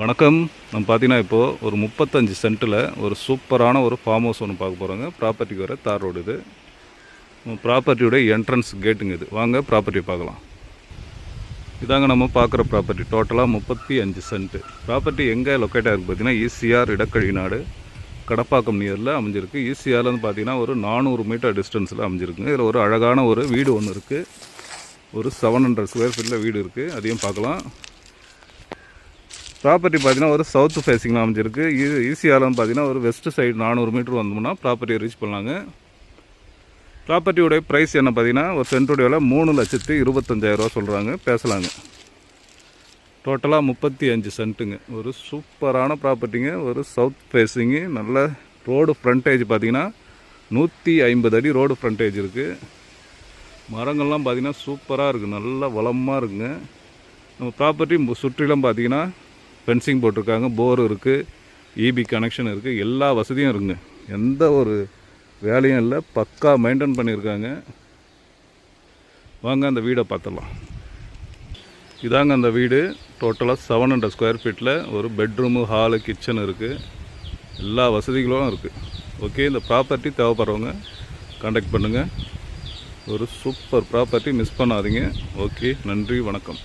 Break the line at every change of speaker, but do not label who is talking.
வணக்கம். நம்ம பார்த்தீங்கன்னா இப்போது ஒரு 35 சென்ட்டில் ஒரு சூப்பரான ஒரு ஃபார்ம் ஹவுஸ் ஒன்று பார்க்க போகிறோங்க. ப்ராப்பர்ட்டிக்கு வர தார் ரோடு இது. ப்ராப்பர்ட்டியோடைய என்ட்ரன்ஸ் கேட்டுங்க இது. வாங்க ப்ராப்பர்ட்டி பார்க்கலாம். இதாங்க நம்ம பார்க்குற ப்ராப்பர்ட்டி. டோட்டலாக 35 சென்ட்டு. ப்ராப்பர்ட்டி எங்கே லொக்கேட் ஆகிருக்கு பார்த்தீங்கன்னா ஈசிஆர் இடக்கழிநாடு கடப்பாக்கம் நியரில் அமைஞ்சிருக்கு. ஈசிஆர்லேருந்து பார்த்தீங்கன்னா ஒரு 400 மீட்டர் டிஸ்டன்ஸில் அமைஞ்சிருக்குங்க. இதில் ஒரு அழகான ஒரு வீடு ஒன்று இருக்குது. ஒரு 700 ஸ்கொயர் ஃபீட்டில் வீடு இருக்குது. அதையும் பார்க்கலாம். ப்ராப்பர்ட்டி பார்த்தீங்கன்னா ஒரு சவுத் ஃபேஸிங்கில் அமைஞ்சிருக்கு. ஈசிஆர்லேருந்து பார்த்தீங்கன்னா ஒரு வெஸ்ட் சைடு 400 மீட்டர் வந்தோம்னா ப்ராப்பர்ட்டியை ரீச் பண்ணலாங்க. ப்ராப்பர்ட்டியோடைய ப்ரைஸ் என்ன பார்த்தீங்கன்னா ஒரு சென்ட்டுடைய விலை 3,25,000 சொல்கிறாங்க. பேசலாங்க. டோட்டலாக 35 சென்ட்டுங்க. ஒரு சூப்பரான ப்ராப்பர்ட்டிங்க. ஒரு சவுத் ஃபேஸிங்கு. நல்ல ரோடு ஃப்ரண்டேஜ் பார்த்தீங்கன்னா 150 அடி ரோடு ஃப்ரண்டேஜ் இருக்குது. மரங்கள்லாம் பார்த்தீங்கன்னா சூப்பராக இருக்குது. நல்லா வளமாக இருக்குங்க. நம்ம ப்ராப்பர்ட்டி சுற்றிலும் பார்த்தீங்கன்னா ஃபென்சிங் போட்டிருக்காங்க. போர் இருக்குது, இபி கனெக்ஷன் இருக்குது, எல்லா வசதியும் இருக்குங்க. எந்த ஒரு வேலையும் இல்லை. பக்கா மெயின்டைன் பண்ணியிருக்காங்க. வாங்க அந்த வீடை பார்த்துடலாம். இதாங்க அந்த வீடு. டோட்டலாக 700 ஸ்கொயர் ஃபீட்டில் ஒரு பெட்ரூமு, ஹாலு, கிச்சன் இருக்குது. எல்லா வசதிகளும் இருக்குது. ஓகே, இந்த ப்ராப்பர்ட்டி தேவைப்படுறவங்க கான்டாக்ட் பண்ணுங்கள். ஒரு சூப்பர் ப்ராப்பர்ட்டி, மிஸ் பண்ணாதீங்க. ஓகே, நன்றி, வணக்கம்.